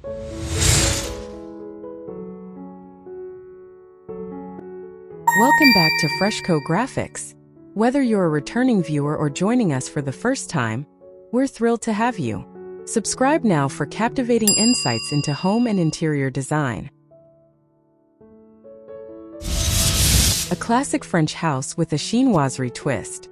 Welcome back to Freshco Graphics. Whether you're a returning viewer or joining us for the first time, we're thrilled to have you. Subscribe now for captivating insights into home and interior design. A classic French house with a chinoiserie twist.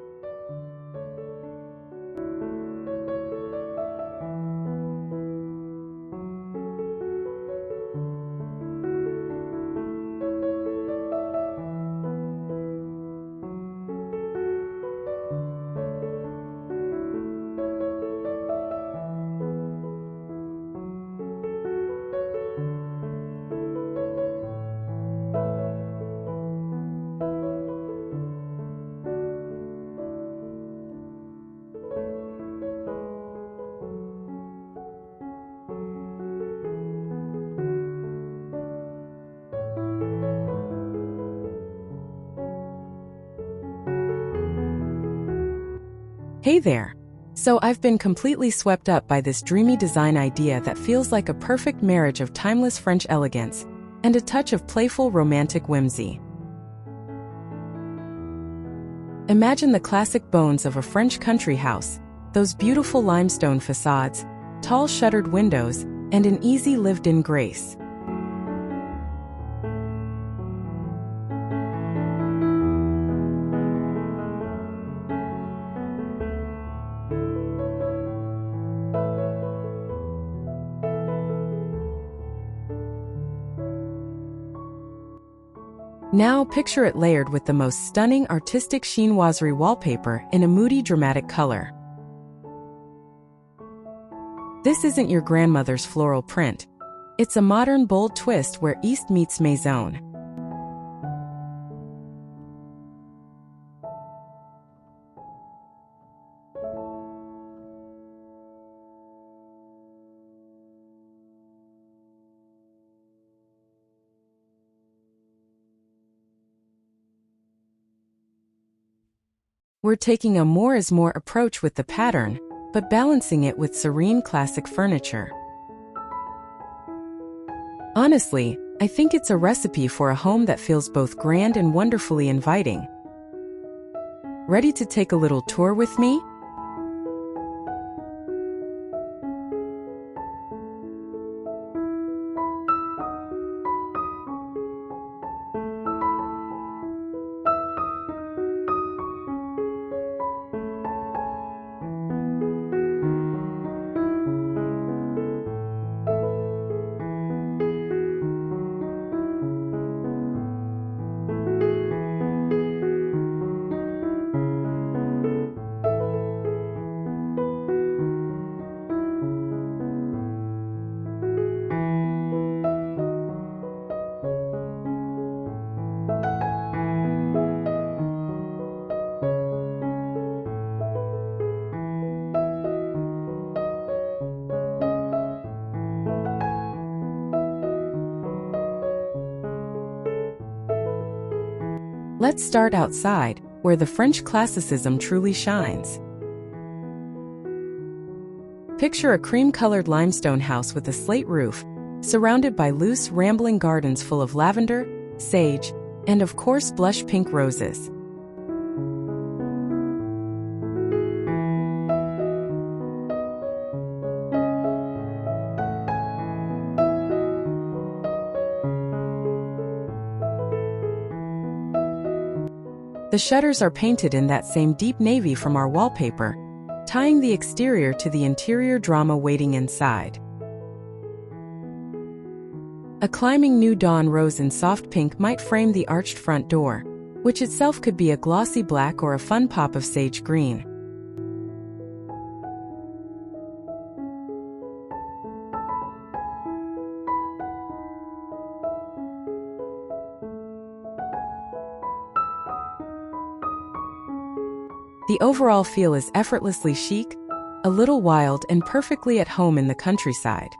Hey there! So I've been completely swept up by this dreamy design idea that feels like a perfect marriage of timeless French elegance and a touch of playful romantic whimsy. Imagine the classic bones of a French country house, those beautiful limestone facades, tall shuttered windows, and an easy lived-in grace. Now picture it layered with the most stunning artistic chinoiserie wallpaper in a moody, dramatic color. This isn't your grandmother's floral print. It's a modern, bold twist where East meets Maison. We're taking a more is more approach with the pattern, but balancing it with serene classic furniture. Honestly, I think it's a recipe for a home that feels both grand and wonderfully inviting. Ready to take a little tour with me? Let's start outside, where the French classicism truly shines. Picture a cream-colored limestone house with a slate roof, surrounded by loose, rambling gardens full of lavender, sage, and of course blush pink roses. The shutters are painted in that same deep navy from our wallpaper, tying the exterior to the interior drama waiting inside. A climbing new dawn rose in soft pink might frame the arched front door, which itself could be a glossy black or a fun pop of sage green. The overall feel is effortlessly chic, a little wild, and perfectly at home in the countryside.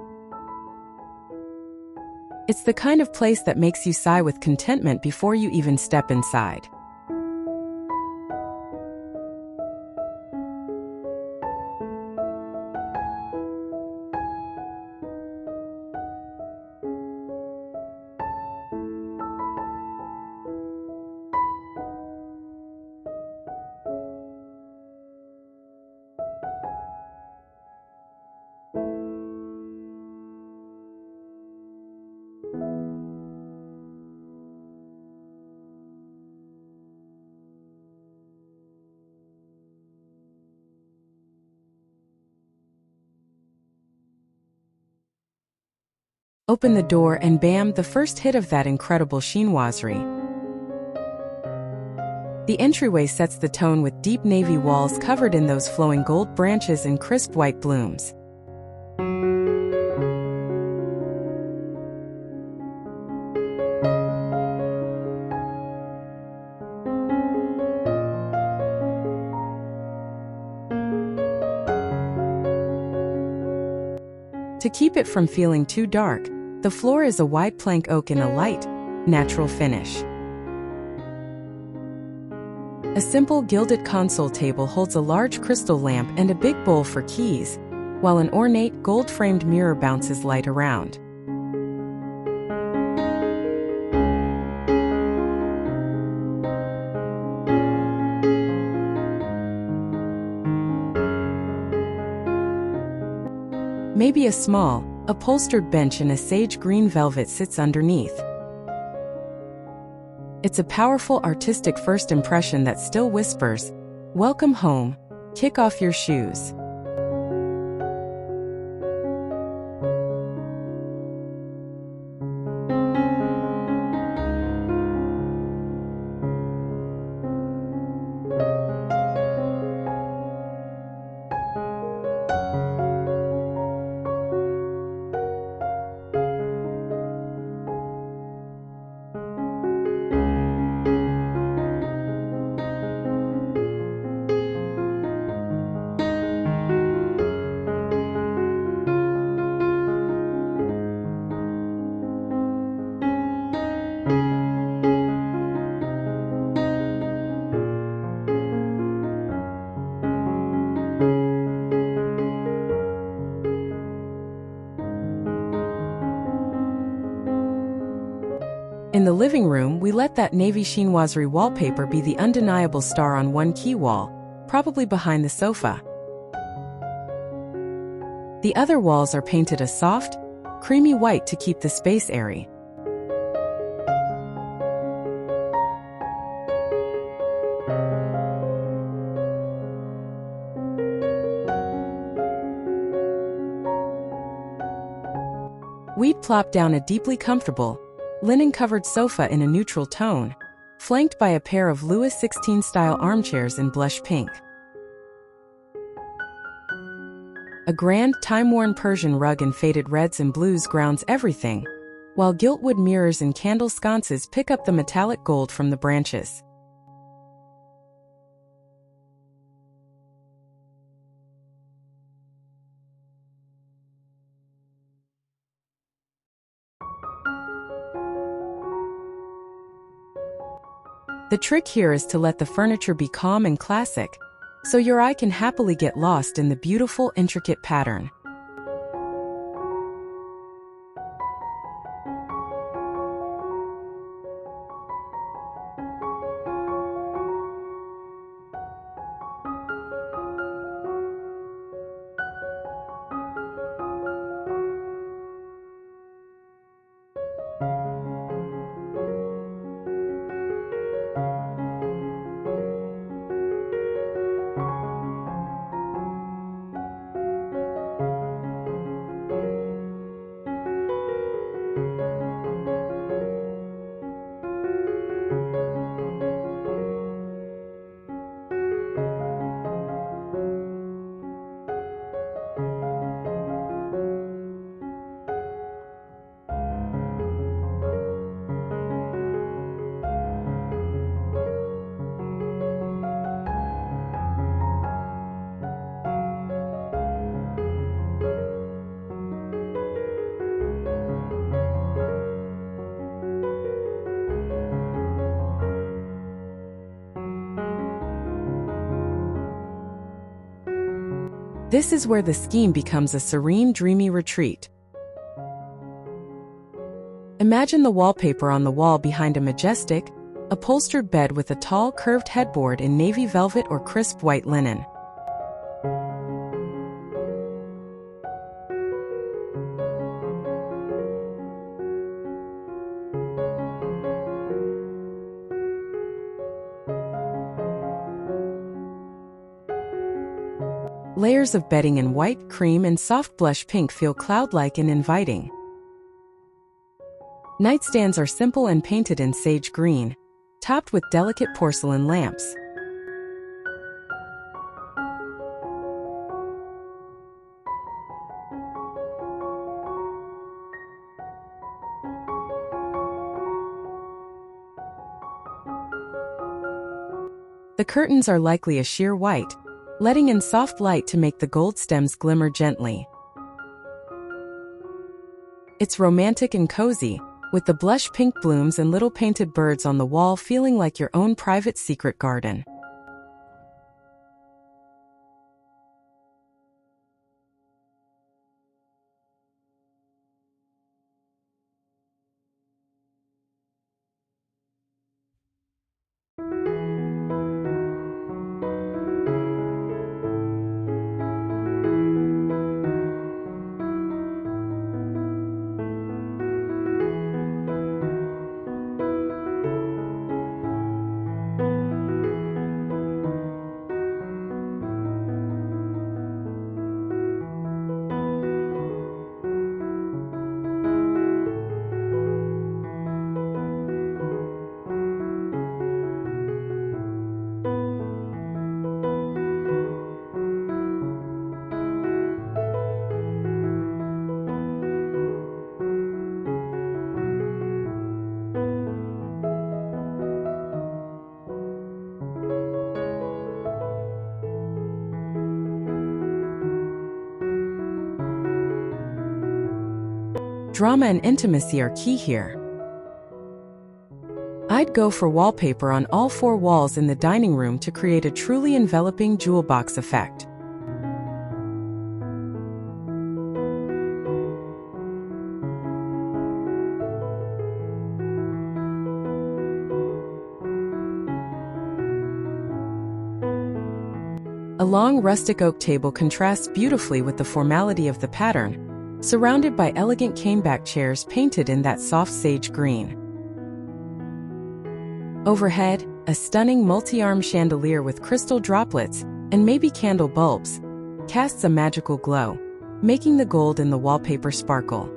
It's the kind of place that makes you sigh with contentment before you even step inside. Open the door and bam, the first hit of that incredible chinoiserie. The entryway sets the tone with deep navy walls covered in those flowing gold branches and crisp white blooms. To keep it from feeling too dark, the floor is a wide plank oak in a light, natural finish. A simple gilded console table holds a large crystal lamp and a big bowl for keys, while an ornate gold-framed mirror bounces light around. Maybe a small, upholstered bench in a sage green velvet sits underneath. It's a powerful artistic first impression that still whispers, "Welcome home, kick off your shoes." In the living room, we let that navy chinoiserie wallpaper be the undeniable star on one key wall, probably behind the sofa. The other walls are painted a soft, creamy white to keep the space airy. We'd plop down a deeply comfortable, linen-covered sofa in a neutral tone, flanked by a pair of Louis XVI-style armchairs in blush pink. A grand, time-worn Persian rug in faded reds and blues grounds everything, while giltwood mirrors and candle sconces pick up the metallic gold from the branches. The trick here is to let the furniture be calm and classic, so your eye can happily get lost in the beautiful, intricate pattern. This is where the scheme becomes a serene, dreamy retreat. Imagine the wallpaper on the wall behind a majestic, upholstered bed with a tall, curved headboard in navy velvet or crisp white linen. Layers of bedding in white, cream, and soft blush pink feel cloud-like and inviting. Nightstands are simple and painted in sage green, topped with delicate porcelain lamps. The curtains are likely a sheer white, letting in soft light to make the gold stems glimmer gently. It's romantic and cozy, with the blush pink blooms and little painted birds on the wall feeling like your own private secret garden. Drama and intimacy are key here. I'd go for wallpaper on all 4 walls in the dining room to create a truly enveloping jewel box effect. A long rustic oak table contrasts beautifully with the formality of the pattern, surrounded by elegant caneback chairs painted in that soft sage green. Overhead, a stunning multi-arm chandelier with crystal droplets and maybe candle bulbs casts a magical glow, making the gold in the wallpaper sparkle.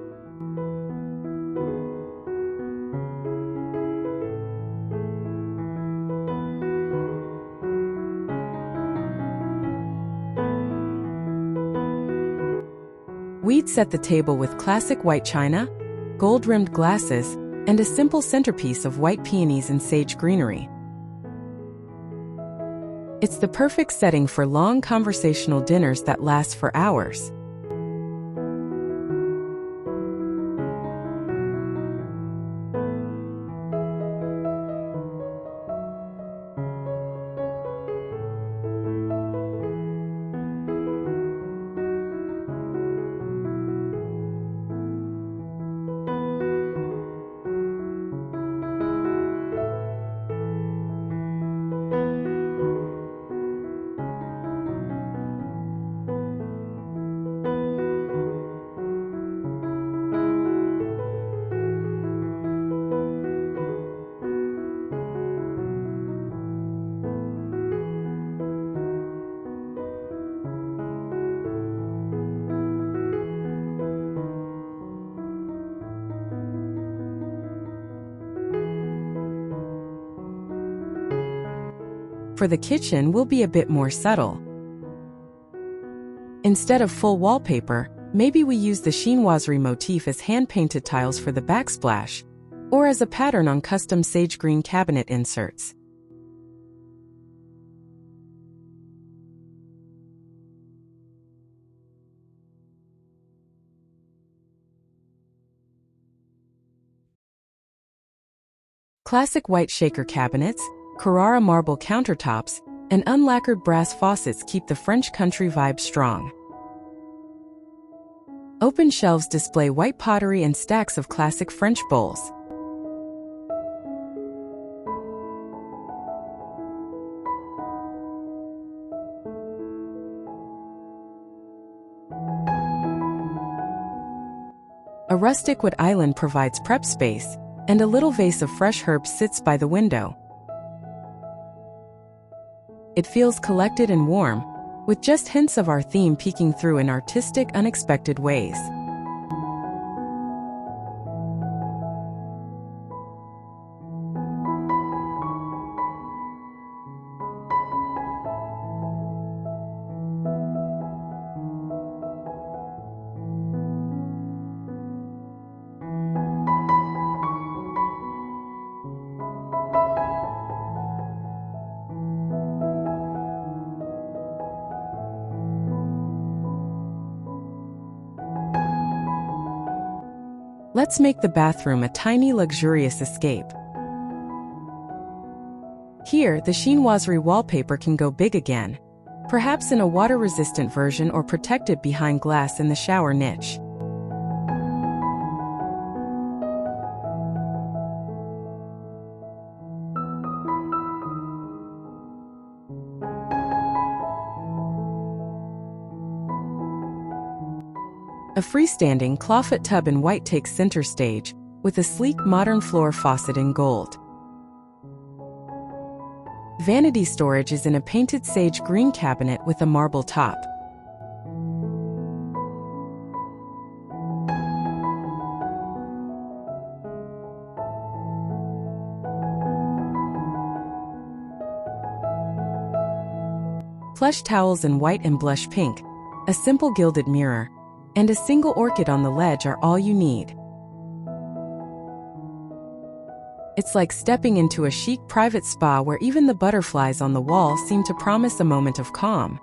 We'd set the table with classic white china, gold-rimmed glasses, and a simple centerpiece of white peonies and sage greenery. It's the perfect setting for long conversational dinners that last for hours. For the kitchen, we'll be a bit more subtle. Instead of full wallpaper, maybe we use the Chinoiserie motif as hand-painted tiles for the backsplash, or as a pattern on custom sage green cabinet inserts. Classic white shaker cabinets, Carrara marble countertops, and unlacquered brass faucets keep the French country vibe strong. Open shelves display white pottery and stacks of classic French bowls. A rustic wood island provides prep space, and a little vase of fresh herbs sits by the window. It feels collected and warm, with just hints of our theme peeking through in artistic, unexpected ways. Let's make the bathroom a tiny luxurious escape. Here, the Chinoiserie Wallpaper can go big again, perhaps in a water-resistant version or protected behind glass in the shower niche. A freestanding clawfoot tub in white takes center stage, with a sleek modern floor faucet in gold. Vanity storage is in a painted sage green cabinet with a marble top. Plush towels in white and blush pink, a simple gilded mirror, and a single orchid on the ledge are all you need. It's like stepping into a chic private spa where even the butterflies on the wall seem to promise a moment of calm.